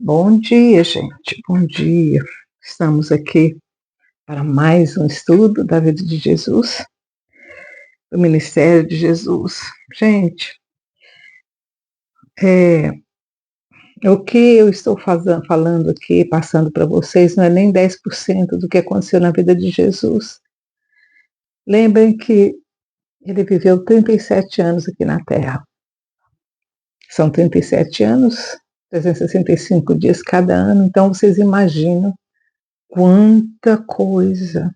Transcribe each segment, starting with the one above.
Bom dia, gente. Bom dia. Estamos aqui para mais um estudo da vida de Jesus, do ministério de Jesus. Gente, o que eu estou falando aqui, passando para vocês, não é nem 10% do que aconteceu na vida de Jesus. Lembrem que ele viveu 37 anos aqui na Terra. São 37 anos, 365 dias cada ano, então vocês imaginam quanta coisa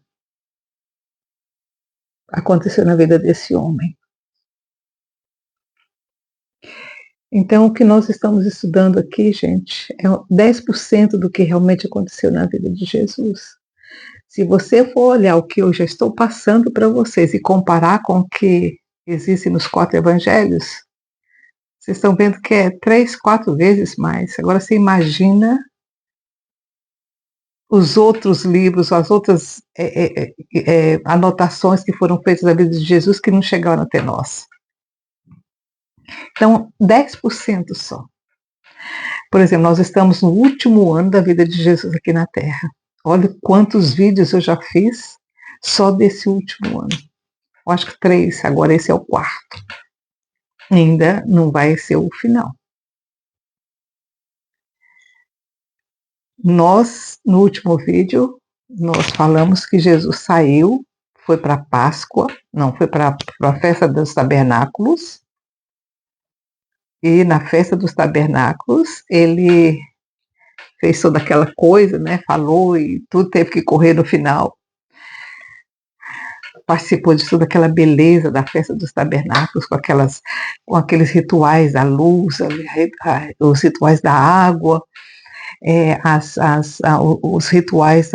aconteceu na vida desse homem. Então, o que nós estamos estudando aqui, gente, é 10% do que realmente aconteceu na vida de Jesus. Se você for olhar o que eu já estou passando para vocês e comparar com o que existe nos 4 evangelhos, vocês estão vendo que é 3, 4 vezes mais. Agora você imagina os outros livros, as outras anotações que foram feitas na vida de Jesus que não chegaram até nós. Então, 10% só. Por exemplo, nós estamos no último ano da vida de Jesus aqui na Terra. Olha quantos vídeos eu já fiz só desse último ano. Eu acho que 3, agora esse é o 4. Ainda não vai ser o final. Nós, no último vídeo, nós falamos que Jesus saiu, foi para a Páscoa, não, foi para a festa dos tabernáculos. E na festa dos tabernáculos, ele fez toda aquela coisa, né? Falou e tudo teve que correr no final. Participou de toda aquela beleza da festa dos tabernáculos, com aqueles rituais da luz, os rituais da água, os rituais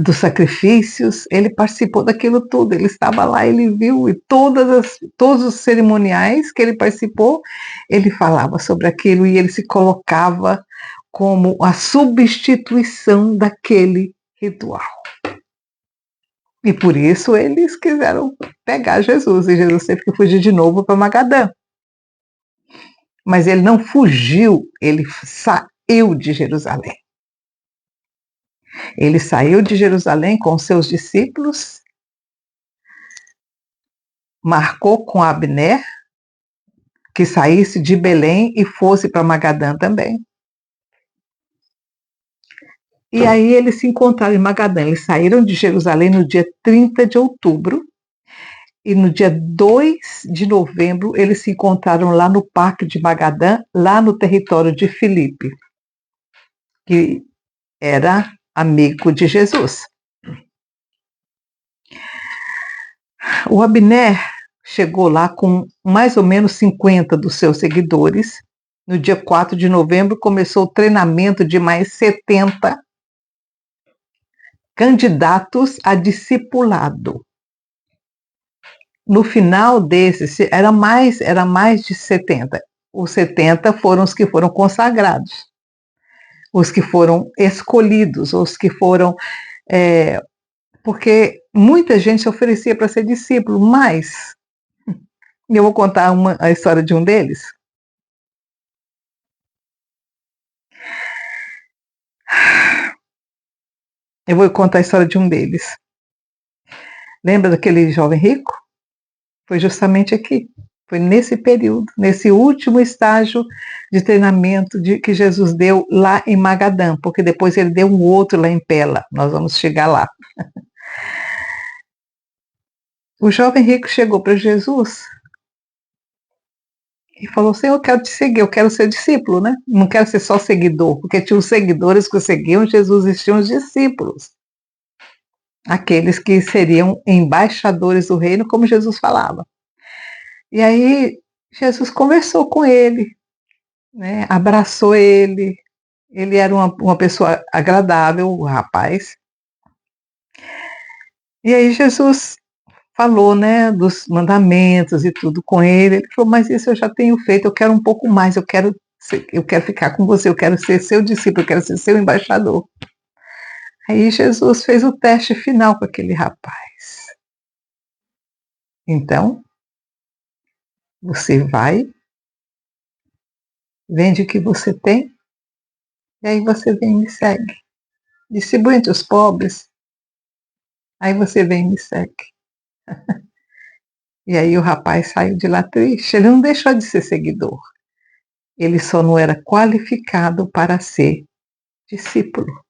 dos sacrifícios. Ele participou daquilo tudo, ele estava lá, ele viu, e todos os cerimoniais que ele participou, ele falava sobre aquilo e ele se colocava como a substituição daquele ritual. E por isso eles quiseram pegar Jesus, e Jesus teve que fugir de novo para Magadã. Mas ele não fugiu, ele saiu de Jerusalém. Ele saiu de Jerusalém com seus discípulos, marcou com Abner que saísse de Belém e fosse para Magadã também. E aí eles se encontraram em Magadã. Eles saíram de Jerusalém no dia 30 de outubro e no dia 2 de novembro eles se encontraram lá no Parque de Magadã, lá no território de Filipe, que era amigo de Jesus. O Abner chegou lá com mais ou menos 50 dos seus seguidores. No dia 4 de novembro começou o treinamento de mais 70 candidatos a discipulado. No final desses, era mais de 70. Os 70 foram os que foram consagrados, os que foram escolhidos, os que foram... porque muita gente se oferecia para ser discípulo, mas eu vou contar a história de um deles. Eu vou contar a história de um deles. Lembra daquele jovem rico? Foi justamente aqui. Foi nesse período, nesse último estágio de treinamento que Jesus deu lá em Magadã, porque depois ele deu um outro lá em Pela. Nós vamos chegar lá. O jovem rico chegou para Jesus e falou assim: eu quero te seguir, eu quero ser discípulo, né? Não quero ser só seguidor, porque tinha os seguidores que seguiam Jesus e tinham os discípulos. Aqueles que seriam embaixadores do reino, como Jesus falava. E aí Jesus conversou com ele, né? Abraçou ele. Ele era uma pessoa agradável, o rapaz. E aí Jesus falou, né, dos mandamentos e tudo com ele. Ele falou: mas isso eu já tenho feito, eu quero um pouco mais, eu quero ficar com você, eu quero ser seu discípulo, eu quero ser seu embaixador. Aí Jesus fez o teste final com aquele rapaz. Então, você vai vende o que você tem, e aí você vem e me segue. Distribui entre os pobres, aí você vem e me segue. E aí o rapaz saiu de lá triste. Ele não deixou de ser seguidor. Ele só não era qualificado para ser discípulo.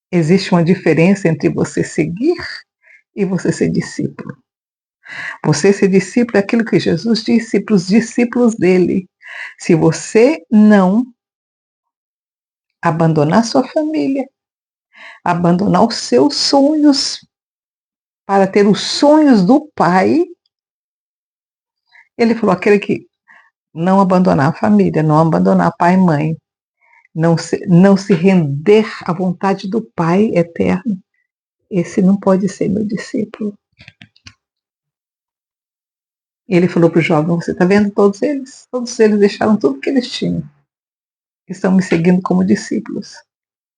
Existe uma diferença entre você seguir e você ser discípulo. Você ser discípulo é aquilo que Jesus disse para os discípulos dele. Se você não abandonar sua família, abandonar os seus sonhos para ter os sonhos do Pai, ele falou, aquele que não abandonar a família, não abandonar pai e mãe, não se render à vontade do Pai eterno, esse não pode ser meu discípulo. Ele falou para o jovem, você está vendo todos eles? Todos eles deixaram tudo que eles tinham. Estão me seguindo como discípulos.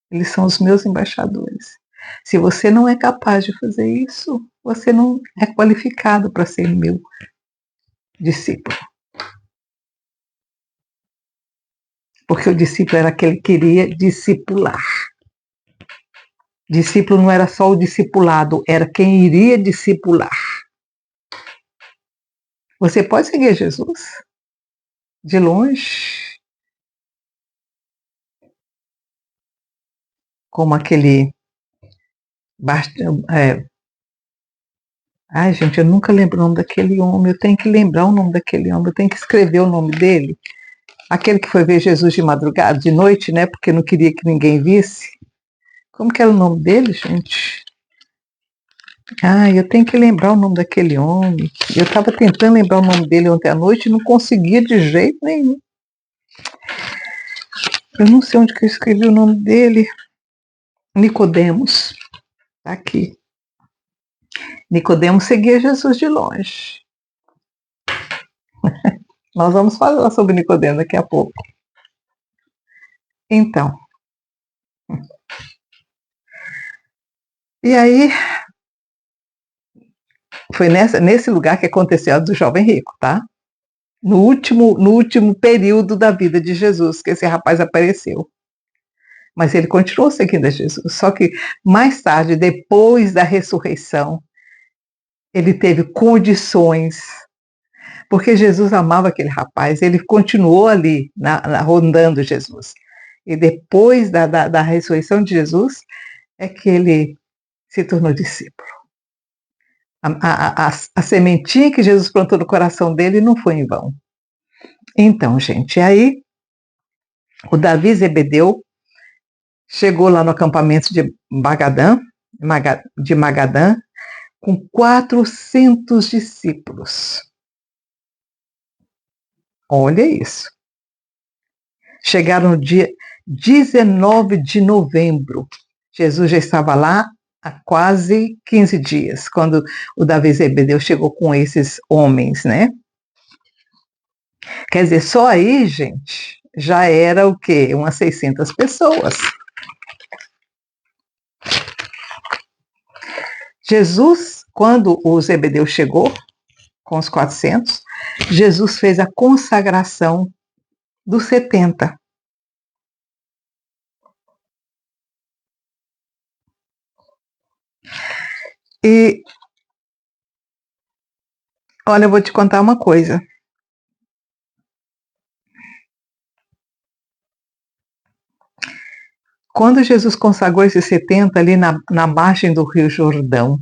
Eles são os meus embaixadores. Se você não é capaz de fazer isso, você não é qualificado para ser meu discípulo. Porque o discípulo era aquele que queria discipular. Discípulo não era só o discipulado, era quem iria discipular. Você pode seguir Jesus de longe, como aquele. Ai, gente, eu nunca lembro o nome daquele homem. Eu tenho que lembrar o nome daquele homem. Eu tenho que escrever o nome dele. Aquele que foi ver Jesus de madrugada, de noite, né? Porque não queria que ninguém visse. Como que era o nome dele, gente? Ah, eu tenho que lembrar o nome daquele homem. Eu estava tentando lembrar o nome dele ontem à noite e não conseguia de jeito nenhum. Eu não sei onde que eu escrevi o nome dele. Nicodemos. Tá aqui. Nicodemos seguia Jesus de longe. Nós vamos falar sobre Nicodemos daqui a pouco. Então. E aí, foi nesse lugar que aconteceu a do jovem rico, tá? No último período da vida de Jesus, que esse rapaz apareceu. Mas ele continuou seguindo a Jesus. Só que mais tarde, depois da ressurreição, ele teve condições, porque Jesus amava aquele rapaz, ele continuou ali, rondando Jesus. E depois da ressurreição de Jesus, é que ele se tornou discípulo. A sementinha que Jesus plantou no coração dele não foi em vão. Então, gente, aí o Davi Zebedeu chegou lá no acampamento de Magadã, com 400 discípulos. Olha isso. Chegaram no dia 19 de novembro. Jesus já estava lá há quase 15 dias, quando o Davi Zebedeu chegou com esses homens, né? Quer dizer, só aí, gente, já era o quê? Umas 600 pessoas. Jesus, quando o Zebedeu chegou com os 400, Jesus fez a consagração dos 70. E, olha, eu vou te contar uma coisa. Quando Jesus consagrou esses 70 ali na margem do Rio Jordão,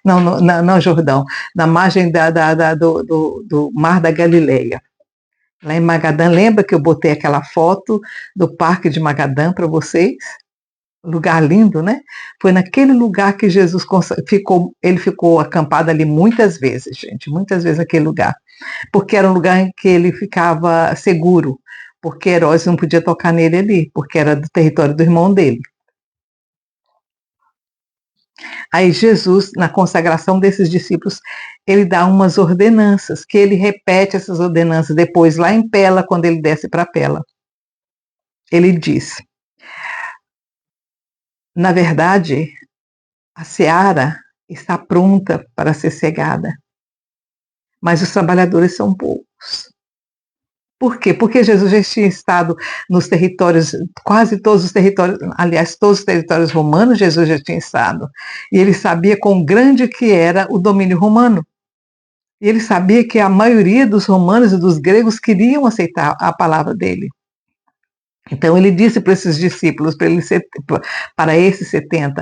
não Jordão, na margem do Mar da Galileia, lá em Magadã, lembra que eu botei aquela foto do Parque de Magadã para vocês? Lugar lindo, né? Foi naquele lugar que Jesus ele ficou acampado ali muitas vezes, gente, muitas vezes naquele lugar, porque era um lugar em que ele ficava seguro, porque Herodes não podia tocar nele ali, porque era do território do irmão dele. Aí Jesus, na consagração desses discípulos, ele dá umas ordenanças, que ele repete essas ordenanças depois lá em Pela, quando ele desce para Pela. Ele diz: na verdade, a seara está pronta para ser cegada, mas os trabalhadores são poucos. Por quê? Porque Jesus já tinha estado nos territórios, quase todos os territórios, aliás, todos os territórios romanos, Jesus já tinha estado. E ele sabia quão grande que era o domínio romano. E ele sabia que a maioria dos romanos e dos gregos queriam aceitar a palavra dele. Então ele disse para esses discípulos, para esses 70,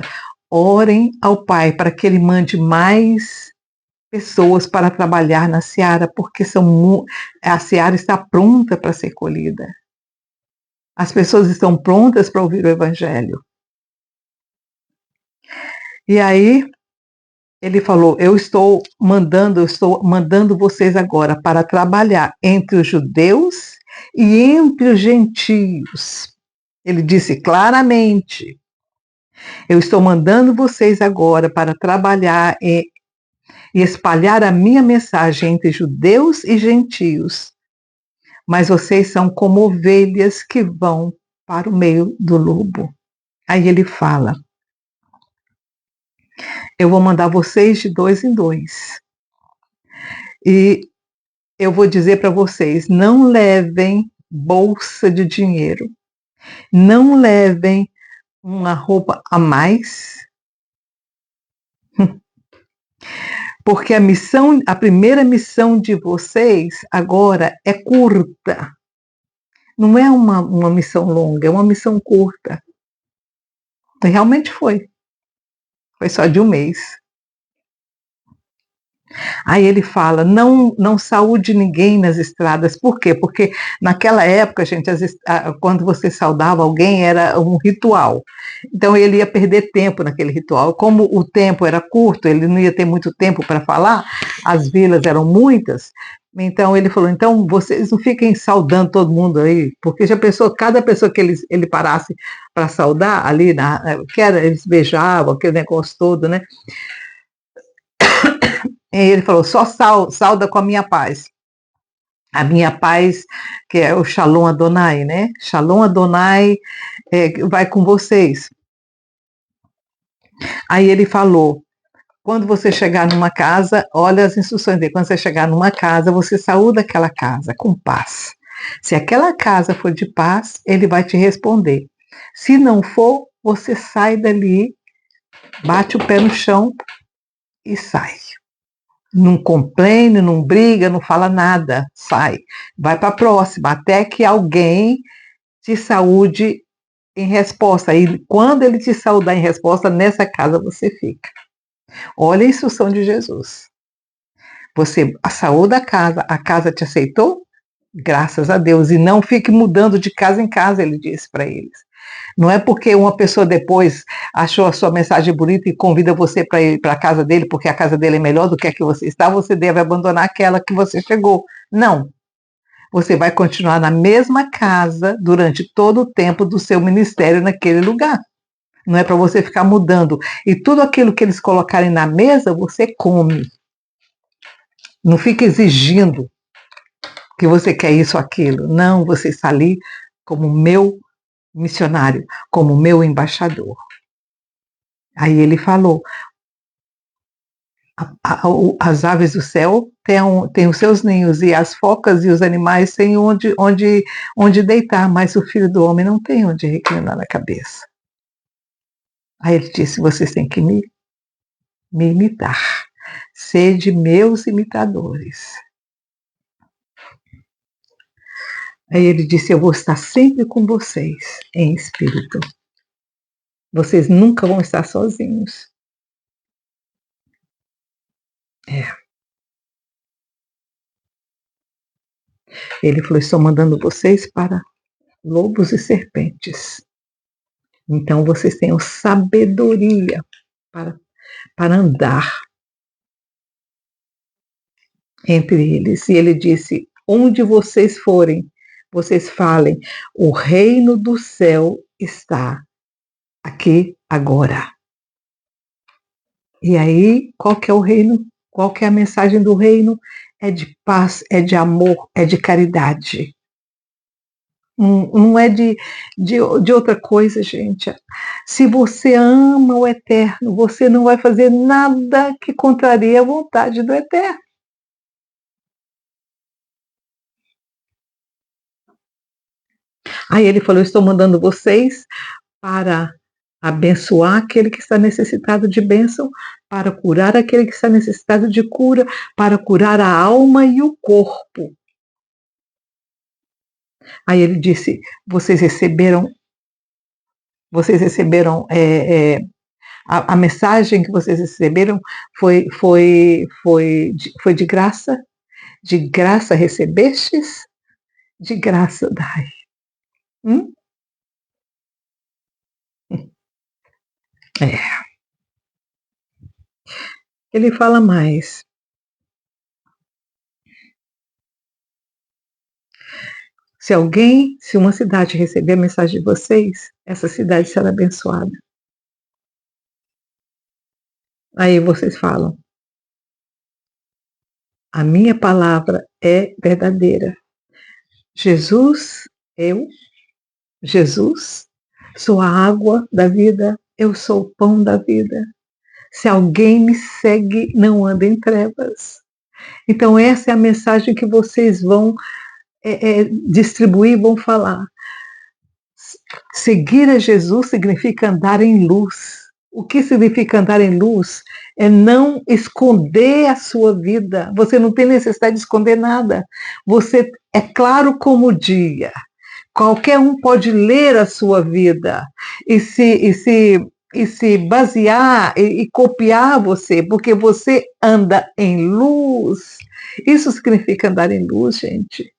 orem ao Pai para que ele mande mais pessoas para trabalhar na seara, porque a seara está pronta para ser colhida. As pessoas estão prontas para ouvir o Evangelho. E aí ele falou: eu estou mandando vocês agora para trabalhar entre os judeus e entre os gentios. Ele disse claramente: eu estou mandando vocês agora para trabalhar e espalhar a minha mensagem entre judeus e gentios. Mas vocês são como ovelhas que vão para o meio do lobo. Aí ele fala: eu vou mandar vocês de 2 em 2. E eu vou dizer para vocês: não levem bolsa de dinheiro, não levem uma roupa a mais, porque a primeira missão de vocês agora é curta. Não é uma missão longa, é uma missão curta. E realmente foi. Foi só de um mês. Aí ele fala: não saúde ninguém nas estradas. Por quê? Porque naquela época, gente, quando você saudava alguém era um ritual. Então ele ia perder tempo naquele ritual. Como o tempo era curto, ele não ia ter muito tempo para falar, as vilas eram muitas. Então ele falou: então vocês não fiquem saudando todo mundo aí, porque já pensou, cada pessoa que ele parasse para saudar ali, eles beijavam, aquele negócio todo, né? E ele falou: só sauda com a minha paz. A minha paz, que é o Shalom Adonai, né? Shalom Adonai vai com vocês. Aí ele falou: quando você chegar numa casa, olha as instruções dele, quando você chegar numa casa, você saúda aquela casa com paz. Se aquela casa for de paz, ele vai te responder. Se não for, você sai dali, bate o pé no chão e sai. Não complaine, não briga, não fala nada, sai. Vai para a próxima, até que alguém te saúde em resposta. E quando ele te saudar em resposta, nessa casa você fica. Olha a instrução de Jesus. Você saúda a casa te aceitou? Graças a Deus. E não fique mudando de casa em casa, ele disse para eles. Não é porque uma pessoa depois achou a sua mensagem bonita e convida você para ir para a casa dele, porque a casa dele é melhor do que a que você está, você deve abandonar aquela que você chegou. Não. Você vai continuar na mesma casa durante todo o tempo do seu ministério naquele lugar. Não é para você ficar mudando. E tudo aquilo que eles colocarem na mesa, você come. Não fica exigindo que você quer isso ou aquilo. Não, você está ali como meu missionário, como meu embaixador. Aí ele falou: as aves do céu têm os seus ninhos, e as focas e os animais têm onde deitar, mas o filho do homem não tem onde reclinar a cabeça. Aí ele disse: vocês têm que me imitar, sede meus imitadores. Aí ele disse: eu vou estar sempre com vocês em espírito. Vocês nunca vão estar sozinhos. Ele falou: estou mandando vocês para lobos e serpentes. Então vocês tenham sabedoria para andar entre eles. E ele disse: onde vocês forem, vocês falem: o reino do céu está aqui agora. E aí, qual que é o reino? Qual que é a mensagem do reino? É de paz, é de amor, é de caridade. Não é de outra coisa, gente. Se você ama o Eterno, você não vai fazer nada que contrarie a vontade do Eterno. Aí ele falou: estou mandando vocês para abençoar aquele que está necessitado de bênção, para curar aquele que está necessitado de cura, para curar a alma e o corpo. Aí ele disse: vocês receberam a mensagem que vocês receberam foi de graça recebestes, de graça dai. É. Ele fala mais. Se uma cidade receber a mensagem de vocês, essa cidade será abençoada. Aí vocês falam: a minha palavra é verdadeira. Jesus, Jesus, sou a água da vida, eu sou o pão da vida. Se alguém me segue, não anda em trevas. Então essa é a mensagem que vocês vão distribuir, vão falar. Seguir a Jesus significa andar em luz. O que significa andar em luz? É não esconder a sua vida. Você não tem necessidade de esconder nada. Você é claro como o dia. Qualquer um pode ler a sua vida e se basear e copiar você, porque você anda em luz. Isso significa andar em luz, gente.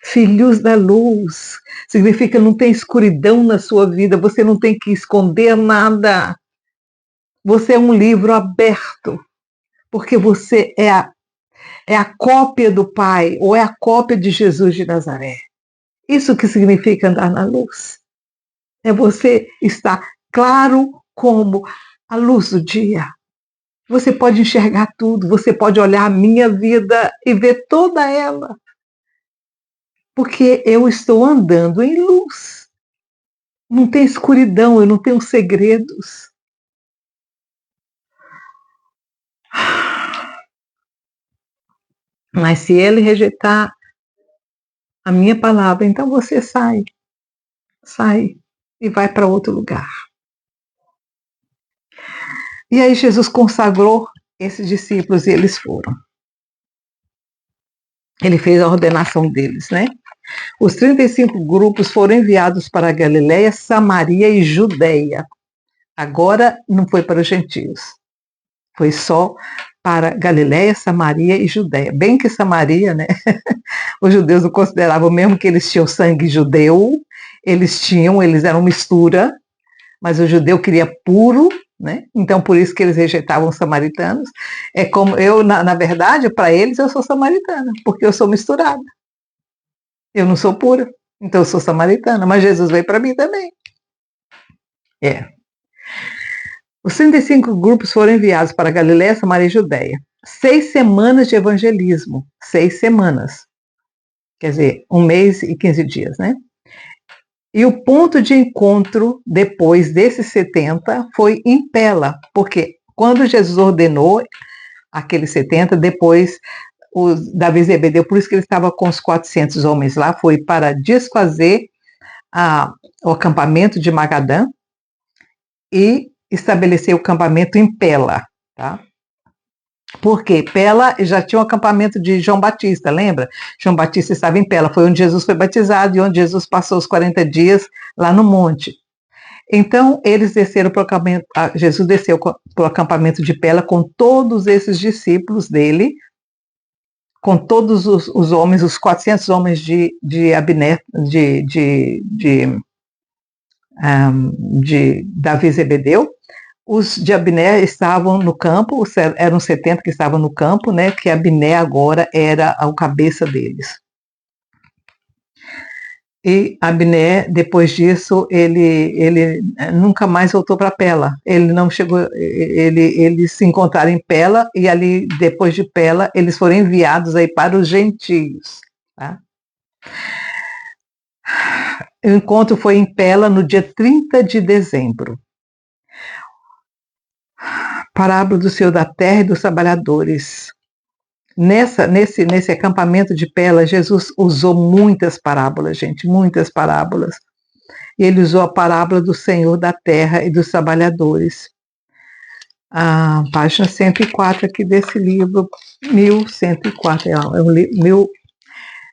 Filhos da luz. Significa não tem escuridão na sua vida, você não tem que esconder nada. Você é um livro aberto, porque você é a cópia do Pai, ou é a cópia de Jesus de Nazaré. Isso que significa andar na luz. É você estar claro como a luz do dia. Você pode enxergar tudo, você pode olhar a minha vida e ver toda ela. Porque eu estou andando em luz. Não tem escuridão, eu não tenho segredos. Mas se ele rejeitar a minha palavra, então você sai e vai para outro lugar. E aí Jesus consagrou esses discípulos e eles foram. Ele fez a ordenação deles, né? Os 35 grupos foram enviados para Galiléia, Samaria e Judéia. Agora não foi para os gentios. Foi só para Galiléia, Samaria e Judéia. Bem que Samaria, né? Os judeus não consideravam, mesmo que eles tinham sangue judeu, eles eram mistura, mas o judeu queria puro, né? Então por isso que eles rejeitavam os samaritanos. É como eu, na verdade, para eles eu sou samaritana, porque eu sou misturada. Eu não sou pura, então eu sou samaritana, mas Jesus veio para mim também. Os 35 grupos foram enviados para Galiléia, Samaria e Judéia. 6 semanas de evangelismo. 6 semanas. Quer dizer, 1 mês e 15 dias, né? E o ponto de encontro, depois desses 70, foi em Pela. Porque quando Jesus ordenou aqueles 70, depois Davi Zebedeu, por isso que ele estava com os 400 homens lá, foi para desfazer o acampamento de Magadã e estabelecer o acampamento em Pela, tá? Porque Pela já tinha um acampamento de João Batista, lembra? João Batista estava em Pela, foi onde Jesus foi batizado e onde Jesus passou os 40 dias lá no monte. Então, eles desceram para o acampamento, Jesus desceu para o acampamento de Pela com todos esses discípulos dele, com todos os homens, os 400 homens de Abner, de Davi Zebedeu. Os de Abner estavam no campo, eram 70 que estavam no campo, né? Que Abner agora era o cabeça deles. E Abner, depois disso, ele nunca mais voltou para Pela. Ele não chegou, eles se encontraram em Pela e ali, depois de Pela, eles foram enviados aí para os gentios. Tá? O encontro foi em Pela no dia 30 de dezembro. Parábola do Senhor da terra e dos trabalhadores. Nesse acampamento de Pela, Jesus usou muitas parábolas, gente, muitas parábolas. E ele usou a parábola do Senhor da terra e dos trabalhadores. A página 104 aqui desse livro, 1104, é um livro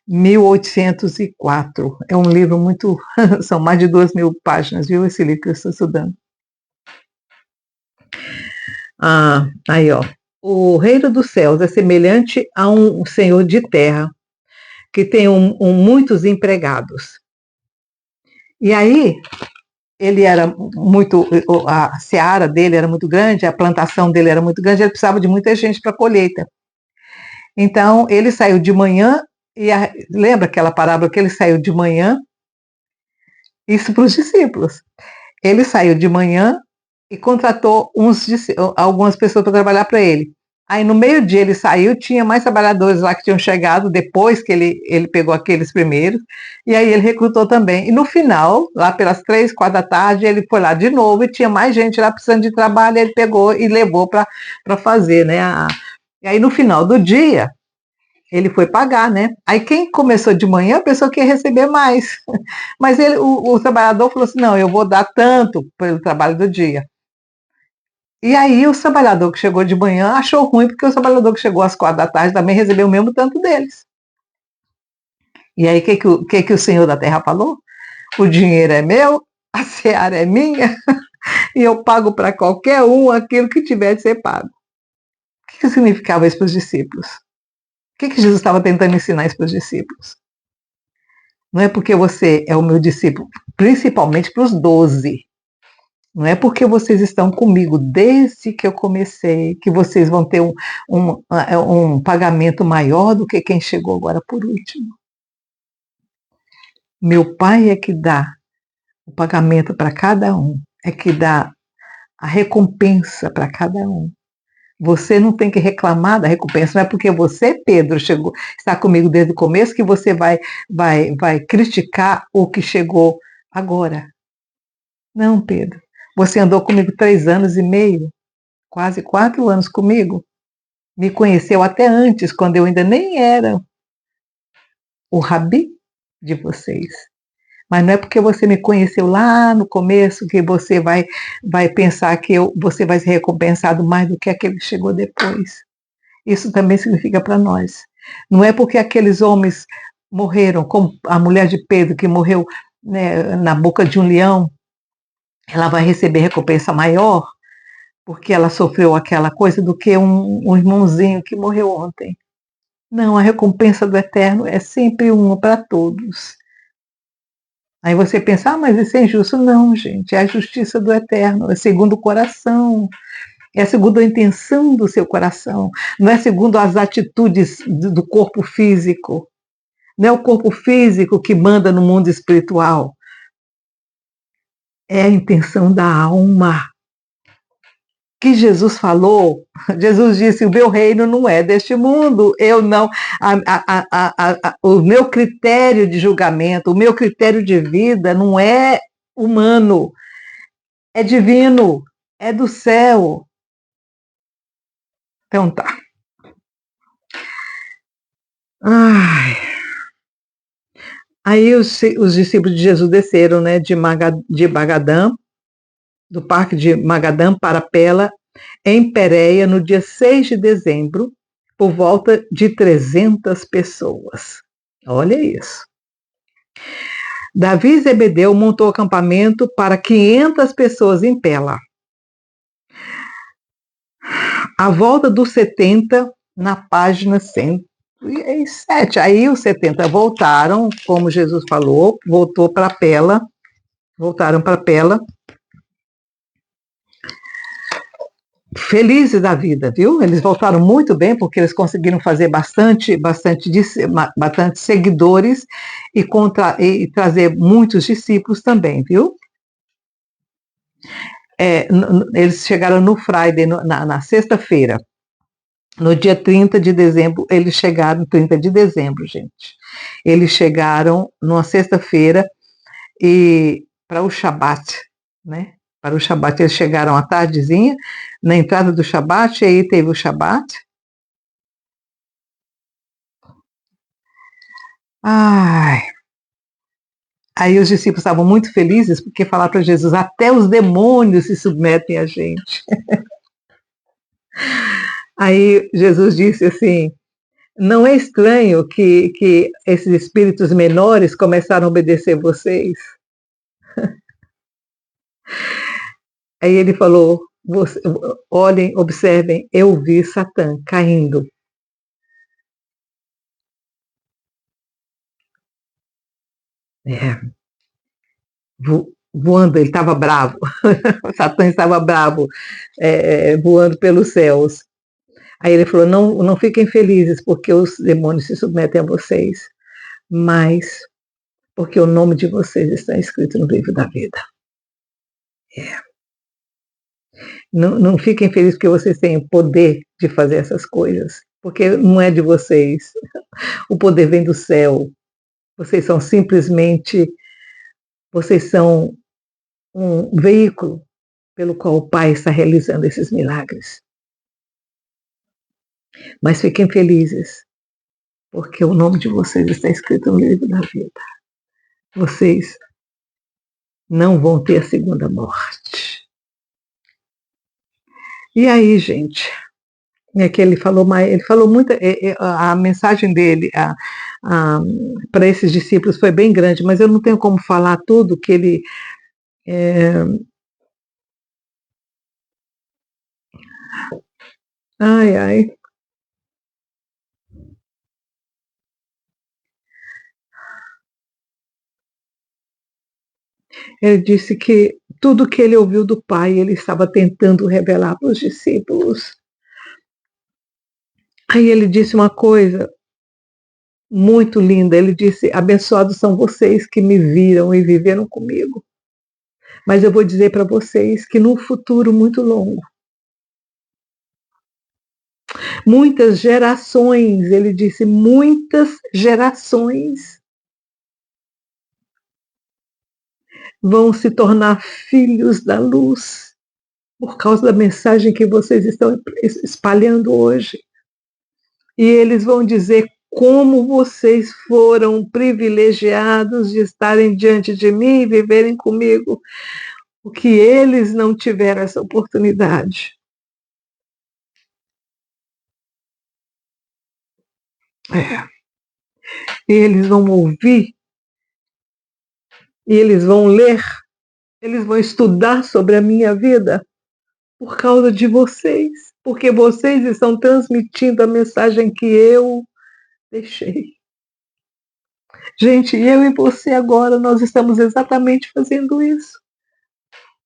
1804. É um livro muito. São mais de 2.000 páginas, viu? Esse livro que eu estou estudando. Aí, ó. O reino dos céus é semelhante a um senhor de terra que tem muitos empregados. E aí, ele era muito. A seara dele era muito grande, a plantação dele era muito grande, ele precisava de muita gente para a colheita. Então, ele saiu de manhã. Lembra aquela parábola que ele saiu de manhã? Isso para os discípulos. Ele saiu de manhã e contratou algumas pessoas para trabalhar para ele. Aí no meio-dia ele saiu, tinha mais trabalhadores lá que tinham chegado depois que ele pegou aqueles primeiros, e aí ele recrutou também. E no final, lá pelas 3, 4 da tarde, ele foi lá de novo e tinha mais gente lá precisando de trabalho, ele pegou e levou para fazer, né? E aí no final do dia, ele foi pagar, né? Aí quem começou de manhã pensou que ia receber mais. Mas o trabalhador falou assim, não, eu vou dar tanto pelo trabalho do dia. E aí o trabalhador que chegou de manhã achou ruim, porque o trabalhador que chegou às 4 da tarde também recebeu o mesmo tanto deles. E aí o que o Senhor da Terra falou? O dinheiro é meu, a seara é minha, e eu pago para qualquer um aquilo que tiver de ser pago. O que significava isso para os discípulos? O que Jesus estava tentando ensinar isso para os discípulos? Não é porque você é o meu discípulo, principalmente para os 12. Não é porque vocês estão comigo desde que eu comecei, que vocês vão ter um pagamento maior do que quem chegou agora por último. Meu Pai é que dá o pagamento para cada um, é que dá a recompensa para cada um. Você não tem que reclamar da recompensa, não é porque você, Pedro, está comigo desde o começo que você vai criticar o que chegou agora. Não, Pedro. Você andou comigo 3 anos e meio, quase 4 anos comigo. Me conheceu até antes, quando eu ainda nem era o rabi de vocês. Mas não é porque você me conheceu lá no começo que você vai pensar que você vai ser recompensado mais do que aquele que chegou depois. Isso também significa para nós. Não é porque aqueles homens morreram, como a mulher de Pedro que morreu, né, na boca de um leão, ela vai receber recompensa maior porque ela sofreu aquela coisa do que um irmãozinho que morreu ontem. Não, a recompensa do eterno é sempre uma para todos. Aí você pensa, mas isso é injusto. Não, gente, é a justiça do eterno, é segundo o coração, é segundo a intenção do seu coração, não é segundo as atitudes do corpo físico. Não é o corpo físico que manda no mundo espiritual, é a intenção da alma. Que Jesus falou, Jesus disse, o meu reino não é deste mundo, eu não, o meu critério de julgamento, o meu critério de vida não é humano, é divino, é do céu. Então tá. Ai. Aí os discípulos de Jesus desceram, né, de Magadã, do parque de Magadã para Pela, em Pérea, no dia 6 de dezembro, por volta de 300 pessoas. Olha isso. Davi e Zebedeu montou acampamento para 500 pessoas em Pela. A volta dos 70, na página 107. Aí os 70 voltaram, como Jesus falou, voltaram para Pela. Felizes da vida, viu? Eles voltaram muito bem, porque eles conseguiram fazer bastante seguidores e trazer muitos discípulos também, viu? Eles chegaram no Friday, na sexta-feira, no dia 30 de dezembro, eles chegaram, 30 de dezembro, gente. Eles chegaram numa sexta-feira e para o Shabat, né? Para o Shabat, eles chegaram à tardezinha, na entrada do Shabat, e aí teve o Shabat. Ai. Aí os discípulos estavam muito felizes porque falaram para Jesus: até os demônios se submetem a gente. Aí Jesus disse assim: não é estranho que esses espíritos menores começaram a obedecer vocês? Aí ele falou: olhem, observem, eu vi Satã caindo. É, voando, ele estava bravo. Satã estava bravo, voando pelos céus. Aí ele falou: não fiquem felizes porque os demônios se submetem a vocês, mas porque o nome de vocês está escrito no livro da vida. Não fiquem felizes porque vocês têm o poder de fazer essas coisas, porque não é de vocês. O poder vem do céu. Vocês são simplesmente, vocês são um veículo pelo qual o Pai está realizando esses milagres. Mas fiquem felizes, porque o nome de vocês está escrito no livro da vida. Vocês não vão ter a segunda morte. E aí, gente, é que ele falou muito, a mensagem dele para esses discípulos foi bem grande, mas eu não tenho como falar tudo que ele ai, ai. Ele disse que tudo que ele ouviu do Pai, ele estava tentando revelar para os discípulos. Aí ele disse uma coisa muito linda, ele disse: abençoados são vocês que me viram e viveram comigo. Mas eu vou dizer para vocês que num futuro muito longo, muitas gerações, ele disse, muitas gerações vão se tornar filhos da luz por causa da mensagem que vocês estão espalhando hoje. E eles vão dizer como vocês foram privilegiados de estarem diante de mim e viverem comigo, o que eles não tiveram essa oportunidade. E eles vão ouvir, e eles vão ler, eles vão estudar sobre a minha vida por causa de vocês, porque vocês estão transmitindo a mensagem que eu deixei. Gente, eu e você agora, nós estamos exatamente fazendo isso.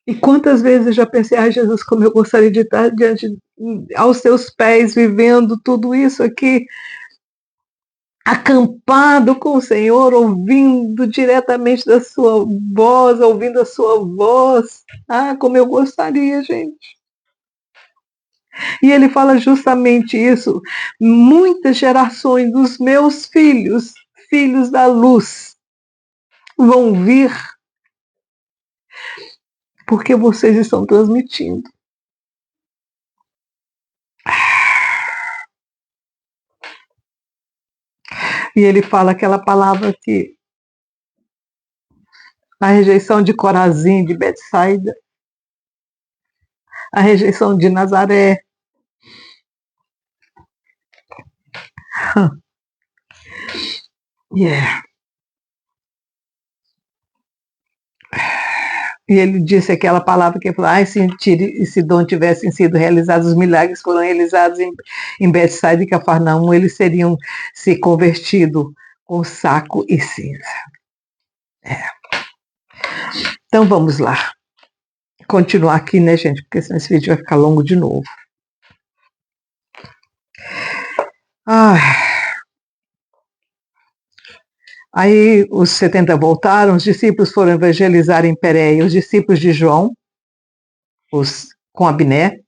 E quantas vezes eu já pensei: ai, Jesus, como eu gostaria de estar aos seus pés, vivendo tudo isso aqui, acampado com o Senhor, ouvindo diretamente da sua voz, ouvindo a sua voz. Ah, como eu gostaria, gente. E ele fala justamente isso. Muitas gerações dos meus filhos, filhos da luz, vão vir porque vocês estão transmitindo. E ele fala aquela palavra que a rejeição de Corazim, de Betsaida, a rejeição de Nazaré. Yeah. E ele disse aquela palavra que ele falou: se esse dom tivessem sido realizados, os milagres foram realizados em Betsaida e Cafarnaum, eles seriam se convertido com saco e cinza. Então vamos lá. Continuar aqui, né, gente? Porque senão esse vídeo vai ficar longo de novo. Aí os 70 voltaram, os discípulos foram evangelizar em Pérea, os discípulos de João, com Abné,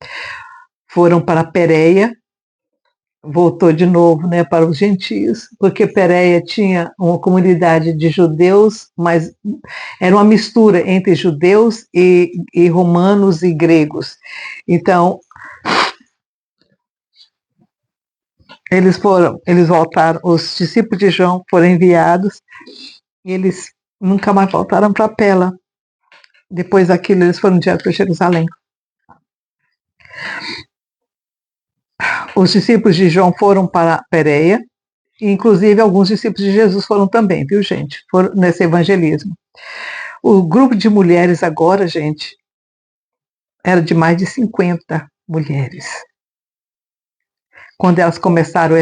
foram para Pérea, voltou de novo, né, para os gentios, porque Pérea tinha uma comunidade de judeus, mas era uma mistura entre judeus e romanos e gregos. Então, eles voltaram, os discípulos de João foram enviados e eles nunca mais voltaram para Pela. Depois daquilo, eles foram direto para Jerusalém. Os discípulos de João foram para Pérea, e inclusive alguns discípulos de Jesus foram também, viu, gente? Foram nesse evangelismo. O grupo de mulheres agora, gente, era de mais de 50 mulheres. Quando elas começaram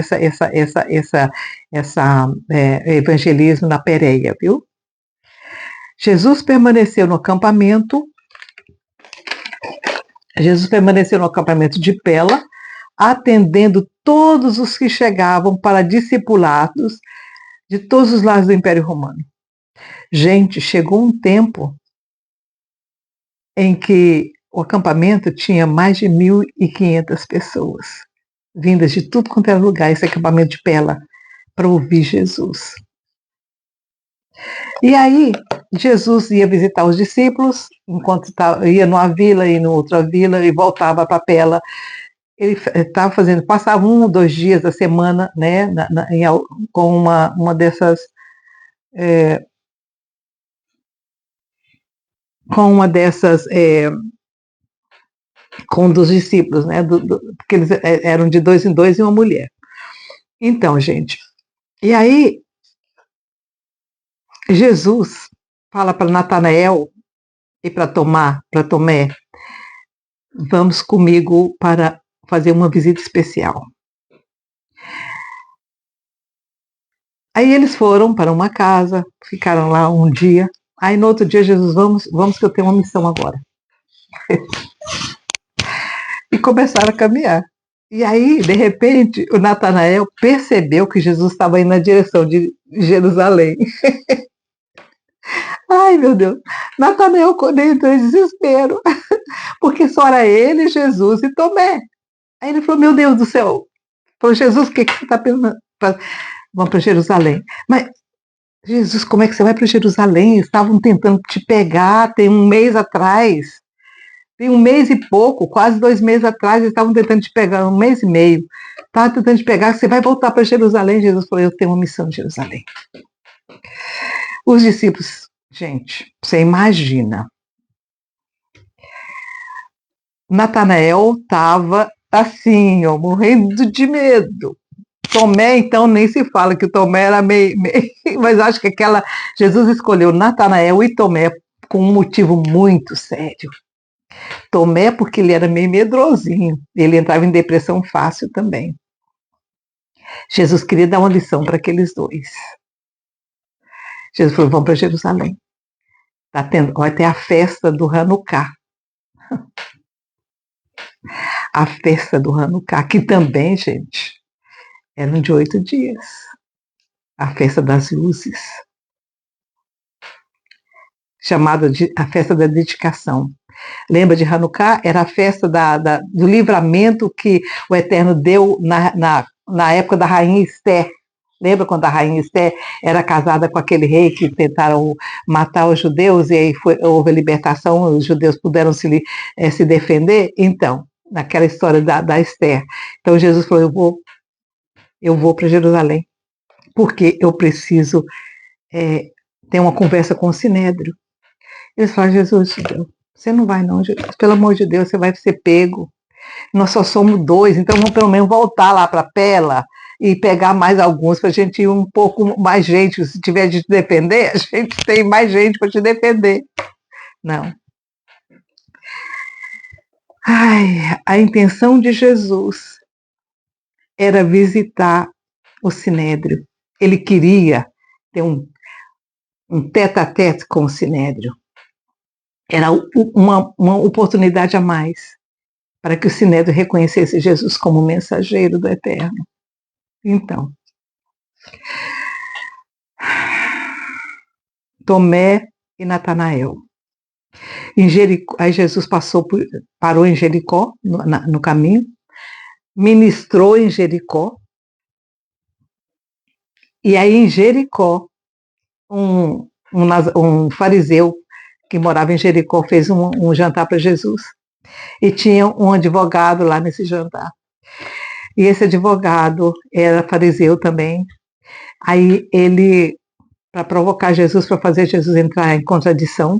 evangelismo na Pérea, viu? Jesus permaneceu no acampamento de Pela, atendendo todos os que chegavam para discipulados de todos os lados do Império Romano. Gente, chegou um tempo em que o acampamento tinha mais de 1.500 pessoas, vindas de tudo quanto era lugar, esse acampamento de Pela, para ouvir Jesus. E aí, Jesus ia visitar os discípulos, enquanto ia numa vila e em outra vila, e voltava para Pela. Ele estava passava 1 ou 2 dias da semana, né, com uma dessas, com um dos discípulos, né, porque eles eram de 2 em 2 e uma mulher. Então, gente, e aí Jesus fala para Natanael e para Tomé, vamos comigo para fazer uma visita especial. Aí eles foram para uma casa, ficaram lá um dia. Aí no outro dia, Jesus, vamos que eu tenho uma missão agora. E começaram a caminhar. E aí, de repente, o Natanael percebeu que Jesus estava indo na direção de Jerusalém. Ai, meu Deus. Natanael entrou em desespero, porque só era ele, Jesus e Tomé. Aí ele falou, meu Deus do céu. Falou, Jesus, o que você está pensando? Vamos para Jerusalém. Mas, Jesus, como é que você vai para Jerusalém? Eles estavam tentando te pegar, tem 1 mês atrás. Tem 1 mês e pouco, quase 2 meses atrás, eles estavam tentando te pegar, 1 mês e meio. Estavam tentando te pegar, você vai voltar para Jerusalém. Jesus falou, eu tenho uma missão em Jerusalém. Os discípulos, gente, você imagina. Natanael estava assim, ó, morrendo de medo. Tomé, então, nem se fala que o Tomé era meio mas acho que Jesus escolheu Natanael e Tomé com um motivo muito sério. Tomé porque ele era meio medrosinho, ele entrava em depressão fácil também. Jesus queria dar uma lição para aqueles dois. Jesus falou, vamos para Jerusalém. Vai ter a festa do Hanukkah. A festa do Hanukkah, que também, gente, eram de 8 dias. A festa das luzes. Chamada de a festa da dedicação. Lembra de Hanukkah? Era a festa do livramento que o Eterno deu na época da rainha Esther. Lembra quando a rainha Esther era casada com aquele rei que tentaram matar os judeus e aí houve a libertação, os judeus puderam se defender? Então, naquela história da Esther. Então Jesus falou, eu vou para Jerusalém, porque eu preciso ter uma conversa com o Sinédrio. Eles falaram, Jesus, você não vai não, Jesus, pelo amor de Deus, você vai ser pego. Nós só somos 2, então vamos pelo menos voltar lá para Pela e pegar mais alguns para a gente ir um pouco mais gente. Se tiver de te defender, a gente tem mais gente para te defender. Não. Ai, a intenção de Jesus era visitar o Sinédrio. Ele queria ter um tete-a-tete com o Sinédrio. Era uma oportunidade a mais para que o Sinédrio reconhecesse Jesus como mensageiro do Eterno. Então, Tomé e Natanael. Em Jericó, aí Jesus parou em Jericó, no caminho, ministrou em Jericó, e aí em Jericó, um fariseu que morava em Jericó fez um jantar para Jesus, e tinha um advogado lá nesse jantar. E esse advogado era fariseu também. Aí ele, para provocar Jesus, para fazer Jesus entrar em contradição,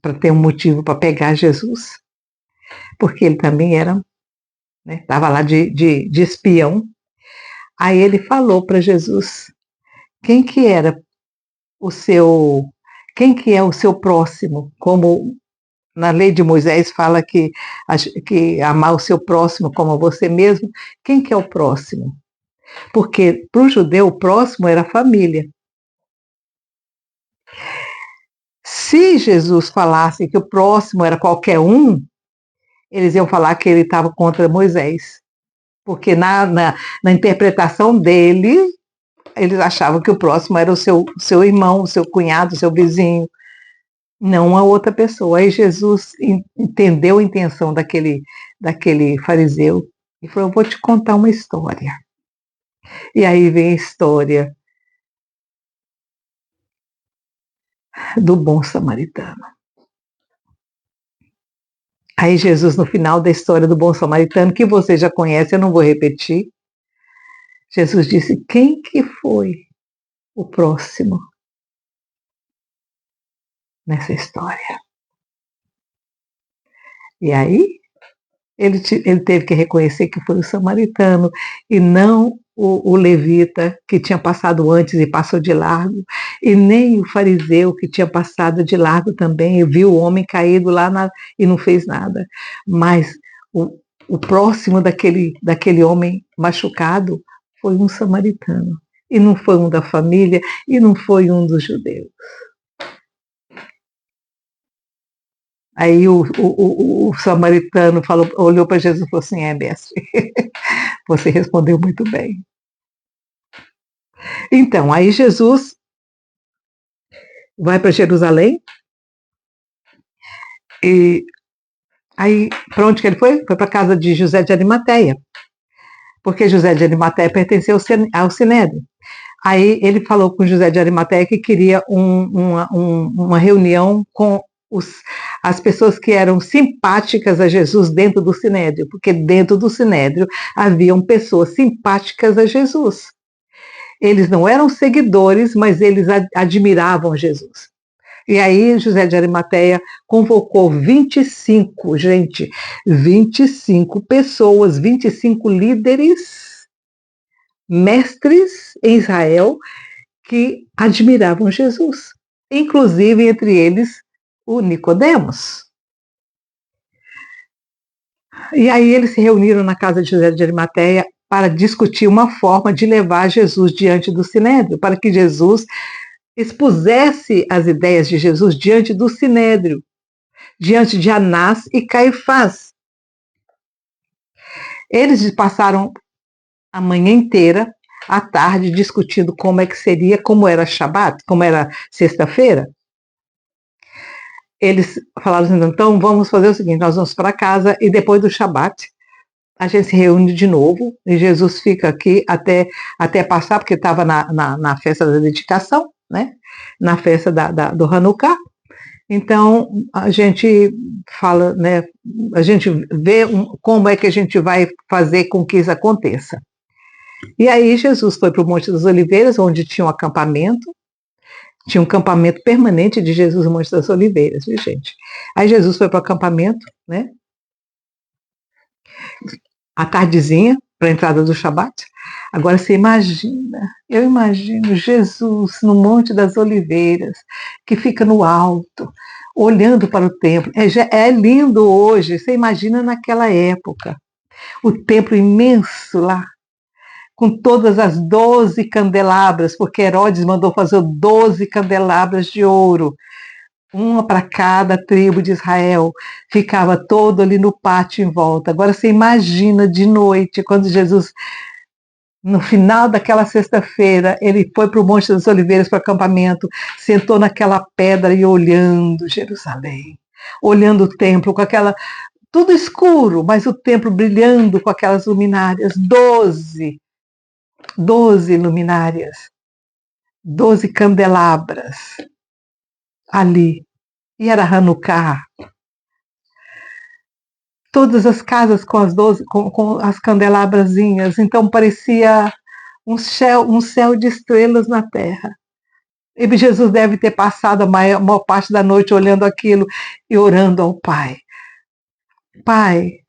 para ter um motivo para pegar Jesus, porque ele também era, né, estava lá de espião. Aí ele falou para Jesus quem que era o seu, quem que é o seu próximo, como na lei de Moisés fala que amar o seu próximo como a você mesmo. Quem que é o próximo? Porque para o judeu o próximo era a família. Se Jesus falasse que o próximo era qualquer um, eles iam falar que ele estava contra Moisés. Porque na interpretação dele, eles achavam que o próximo era o seu irmão, o seu cunhado, o seu vizinho, não a outra pessoa. Aí Jesus entendeu a intenção daquele fariseu e falou: eu vou te contar uma história. E aí vem a história do bom samaritano. Aí Jesus, no final da história do bom samaritano, que você já conhece, eu não vou repetir, Jesus disse: quem que foi o próximo nessa história? E aí ele teve que reconhecer que foi o samaritano e não o levita que tinha passado antes e passou de largo, e nem o fariseu que tinha passado de largo também e viu o homem caído lá e não fez nada. Mas o próximo daquele homem machucado foi um samaritano. E não foi um da família, e não foi um dos judeus. Aí o samaritano olhou para Jesus e falou assim: mestre, você respondeu muito bem. Então, aí Jesus vai para Jerusalém e aí, para onde que ele foi? Foi para a casa de José de Arimateia, porque José de Arimateia pertenceu ao Sinédrio. Aí ele falou com José de Arimateia que queria uma reunião com as pessoas que eram simpáticas a Jesus dentro do Sinédrio, porque dentro do Sinédrio haviam pessoas simpáticas a Jesus. Eles não eram seguidores, mas eles admiravam Jesus. E aí José de Arimateia convocou 25, gente, 25 pessoas, 25 líderes, mestres em Israel, que admiravam Jesus, inclusive entre eles o Nicodemos. E aí eles se reuniram na casa de José de Arimateia para discutir uma forma de levar Jesus diante do Sinédrio, para que Jesus expusesse as ideias de Jesus diante do Sinédrio, diante de Anás e Caifás. Eles passaram a manhã inteira, à tarde, discutindo como é que seria, como era Shabat, como era sexta-feira. Eles falaram assim: então vamos fazer o seguinte, nós vamos para casa e depois do Shabat a gente se reúne de novo e Jesus fica aqui até passar, porque estava na festa da dedicação, né? Na festa do Hanukkah. Então a gente fala, né? A gente vê como é que a gente vai fazer com que isso aconteça. E aí Jesus foi para o Monte das Oliveiras, onde tinha um acampamento. Tinha um acampamento permanente de Jesus no Monte das Oliveiras, viu, gente? Aí Jesus foi para o acampamento, né? À tardezinha, para a entrada do Shabat. Agora você imagina, eu imagino Jesus no Monte das Oliveiras, que fica no alto, olhando para o templo. É lindo hoje, você imagina naquela época. O templo imenso lá, com todas as 12 candelabras, porque Herodes mandou fazer 12 candelabras de ouro, uma para cada tribo de Israel, ficava todo ali no pátio em volta. Agora você imagina de noite, quando Jesus, no final daquela sexta-feira, ele foi para o Monte das Oliveiras, para o acampamento, sentou naquela pedra e olhando Jerusalém, olhando o templo, com aquela, tudo escuro, mas o templo brilhando com aquelas luminárias, 12 luminárias, 12 candelabras ali. E era Hanukkah. todas as casas com as 12, com as candelabrazinhas, então parecia um céu de estrelas na terra. E Jesus deve ter passado a maior parte da noite olhando aquilo e orando ao Pai. Pai,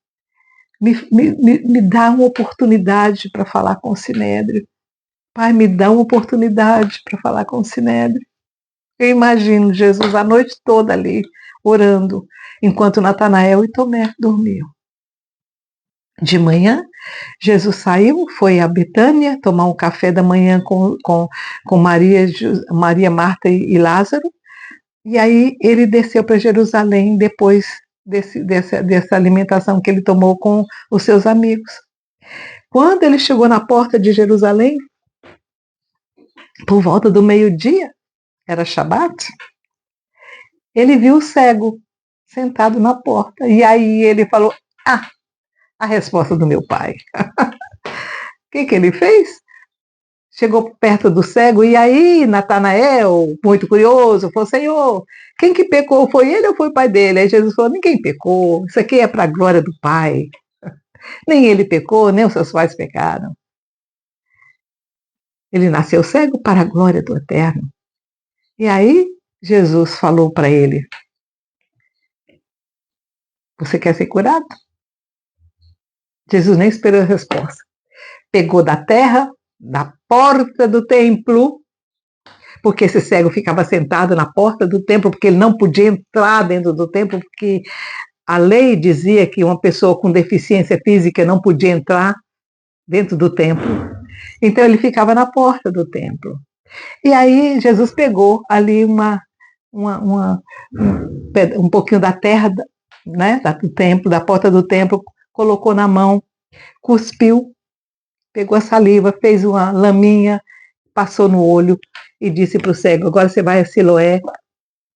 me dá uma oportunidade para falar com o Sinédrio. Pai, me dá uma oportunidade para falar com o Sinédrio. Eu imagino Jesus a noite toda ali, orando, enquanto Natanael e Tomé dormiam. De manhã, Jesus saiu, foi a Betânia tomar um café da manhã com Maria, Marta e Lázaro, e aí ele desceu para Jerusalém depois dessa alimentação que ele tomou com os seus amigos. Quando ele chegou na porta de Jerusalém, por volta do meio-dia, era Shabat, ele viu o cego sentado na porta, e aí ele falou, a resposta do meu pai. O que ele fez? Chegou perto do cego, e aí Natanael, muito curioso, falou, Senhor, quem que pecou? Foi ele ou foi o pai dele? Aí Jesus falou, ninguém pecou, isso aqui é para a glória do Pai. Nem ele pecou, nem os seus pais pecaram. Ele nasceu cego para a glória do Eterno. E aí Jesus falou para ele, você quer ser curado? Jesus nem esperou a resposta. Pegou da terra, da porta do templo, porque esse cego ficava sentado na porta do templo, porque ele não podia entrar dentro do templo, porque a lei dizia que uma pessoa com deficiência física não podia entrar dentro do templo. Então ele ficava na porta do templo. E aí Jesus pegou ali um pouquinho da terra, né, do templo, da porta do templo, colocou na mão, cuspiu, pegou a saliva, fez uma laminha, passou no olho e disse para o cego, agora você vai a Siloé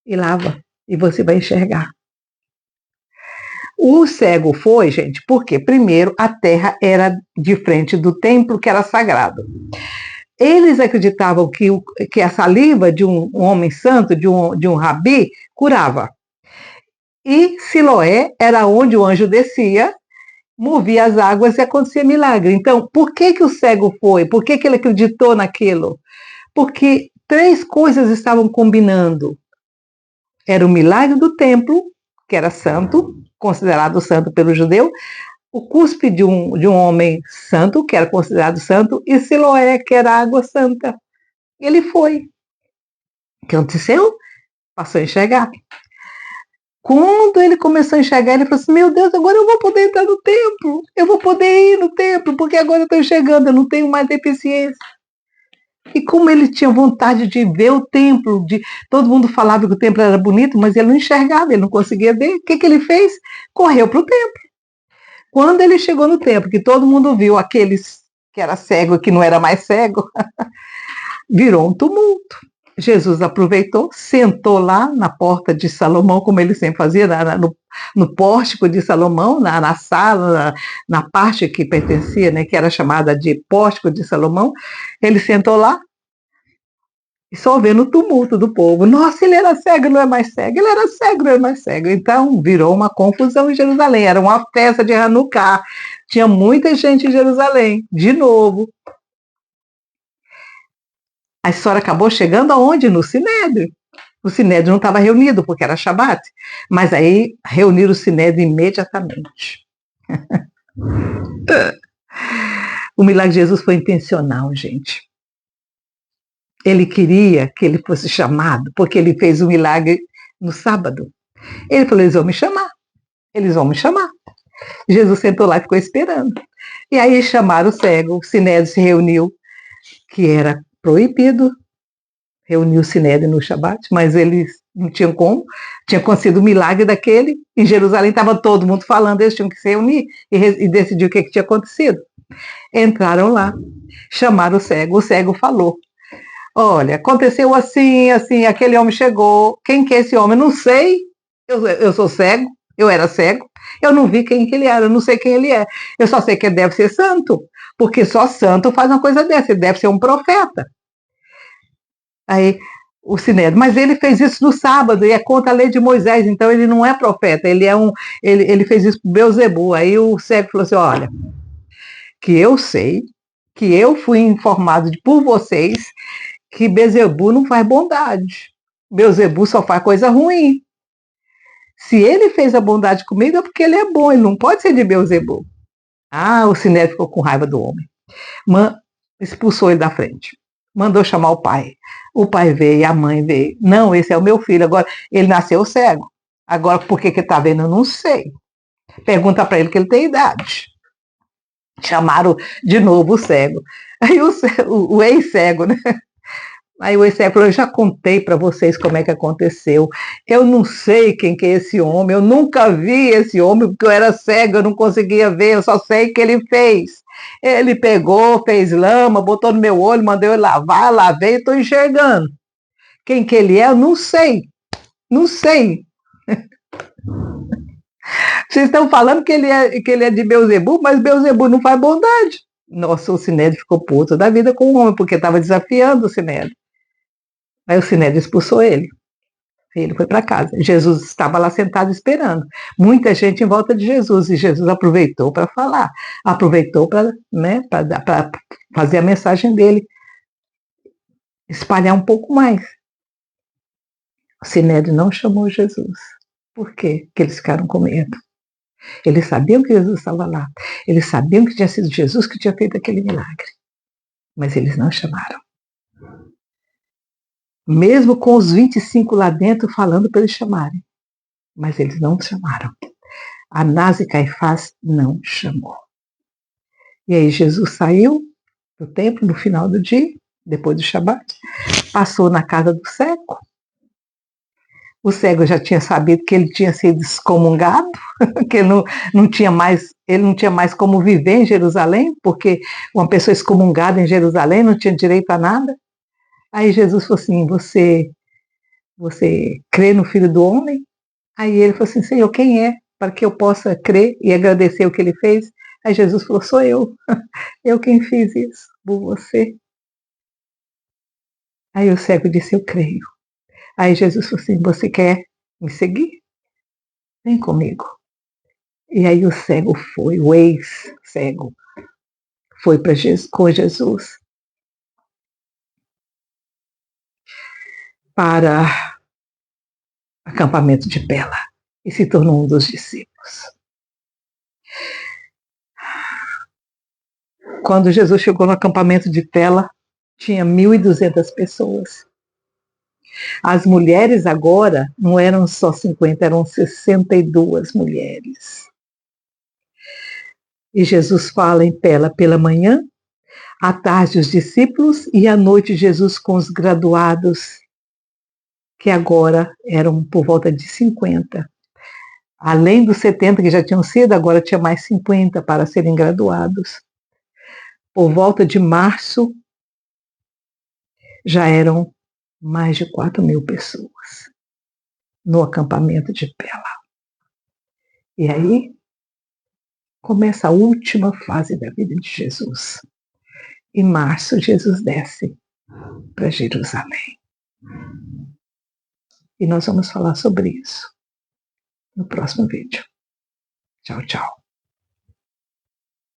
e lava, e você vai enxergar. O cego foi, gente, porque primeiro a terra era de frente do templo, que era sagrado. Eles acreditavam que a saliva de um homem santo, de um rabi, curava. E Siloé era onde o anjo descia, movia as águas e acontecia milagre. Então, por que o cego foi? Por que ele acreditou naquilo? Porque 3 coisas estavam combinando. Era o milagre do templo, que era santo, considerado santo pelo judeu, o cuspe de um homem santo, que era considerado santo, e Siloé, que era água santa. Ele foi. O que aconteceu? Passou a enxergar. Quando ele começou a enxergar, ele falou assim, meu Deus, agora eu vou poder entrar no templo, eu vou poder ir no templo, porque agora eu estou enxergando, eu não tenho mais deficiência. E como ele tinha vontade de ver o templo, todo mundo falava que o templo era bonito, mas ele não enxergava, ele não conseguia ver. O que ele fez? Correu para o templo. Quando ele chegou no templo, que todo mundo viu aqueles que era cego e que não era mais cego, virou um tumulto. Jesus aproveitou, sentou lá na porta de Salomão, como ele sempre fazia, no pórtico de Salomão, na sala, na parte que pertencia, né, que era chamada de pórtico de Salomão. Ele sentou lá e só vendo o tumulto do povo. Nossa, ele era cego, não é mais cego. Ele era cego, não é mais cego. Então virou uma confusão em Jerusalém. Era uma festa de Hanukkah. Tinha muita gente em Jerusalém. De novo. A história acabou chegando aonde? No Sinédrio. O Sinédrio não estava reunido, porque era Shabat. Mas aí reuniram o Sinédrio imediatamente. O milagre de Jesus foi intencional, gente. Ele queria que ele fosse chamado, porque ele fez o milagre no sábado. Ele falou, eles vão me chamar. Eles vão me chamar. Jesus sentou lá e ficou esperando. E aí chamaram o cego, o Sinédrio se reuniu, que era proibido reunir o Sinédrio no Shabat, mas eles não tinham como, tinha acontecido o milagre daquele, em Jerusalém estava todo mundo falando, eles tinham que se reunir e decidir o que tinha acontecido. Entraram lá, chamaram o cego falou, olha, aconteceu assim, assim, aquele homem chegou, quem que é esse homem? Não sei, eu sou cego, eu era cego, eu não vi quem que ele era, eu não sei quem ele é, eu só sei que ele deve ser santo, porque só santo faz uma coisa dessa, ele deve ser um profeta. Aí o Sinédrio, mas ele fez isso no sábado e é contra a lei de Moisés, então ele não é profeta, ele fez isso para Beelzebul. Aí o cego falou assim: olha, que eu sei, que eu fui informado por vocês que Beelzebul não faz bondade. Beelzebul só faz coisa ruim. Se ele fez a bondade comigo é porque ele é bom, ele não pode ser de Beelzebul. Ah, o Sinédrio ficou com raiva do homem. Expulsou ele da frente. Mandou chamar o pai. O pai veio, a mãe veio. Não, esse é o meu filho. Agora, ele nasceu cego. Agora, por que está vendo? Eu não sei. Pergunta para ele que ele tem idade. Chamaram de novo o cego. Aí o ex-cego, né? Aí o ex-cego falou: eu já contei para vocês como é que aconteceu. Eu não sei quem que é esse homem. Eu nunca vi esse homem porque eu era cego, eu não conseguia ver. Eu só sei que ele fez. Ele pegou, fez lama, botou no meu olho, mandou eu lavar, lavei e estou enxergando. Quem que ele é, eu não sei. Não sei. Vocês estão falando que ele é de Beelzebul, mas Beelzebul não faz bondade. Nossa, o Sinédrio ficou puto da vida com o homem, porque estava desafiando o Sinédrio. Aí o Sinédrio expulsou ele. Ele foi para casa. Jesus estava lá sentado esperando. Muita gente em volta de Jesus. E Jesus aproveitou para falar. Aproveitou para, né, fazer a mensagem dele. Espalhar um pouco mais. O Sinédrio não chamou Jesus. Por quê? Porque eles ficaram com medo. Eles sabiam que Jesus estava lá. Eles sabiam que tinha sido Jesus que tinha feito aquele milagre. Mas eles não chamaram. Mesmo com os 25 lá dentro falando para eles chamarem. Mas eles não chamaram. Anás e Caifás não chamou. E aí Jesus saiu do templo no final do dia, depois do Shabat, passou na casa do cego. O cego já tinha sabido que ele tinha sido excomungado, que ele não tinha mais como viver em Jerusalém, porque uma pessoa excomungada em Jerusalém não tinha direito a nada. Aí Jesus falou assim: você crê no Filho do Homem? Aí ele falou assim: Senhor, quem é? Para que eu possa crer e agradecer o que ele fez. Aí Jesus falou: sou eu. Eu quem fiz isso por você. Aí o cego disse: eu creio. Aí Jesus falou assim: você quer me seguir? Vem comigo. E aí o cego foi, o ex-cego, foi com Jesus para acampamento de Pela e se tornou um dos discípulos. Quando Jesus chegou no acampamento de Pela, tinha 1.200 pessoas. As mulheres agora não eram só 50, eram 62 mulheres. E Jesus fala em Pela pela manhã, à tarde os discípulos e à noite Jesus com os graduados, que agora eram por volta de 50. Além dos 70 que já tinham sido, agora tinha mais 50 para serem graduados. Por volta de março, já eram mais de 4.000 pessoas no acampamento de Pela. E aí começa a última fase da vida de Jesus. Em março, Jesus desce para Jerusalém. E nós vamos falar sobre isso no próximo vídeo. Tchau, tchau.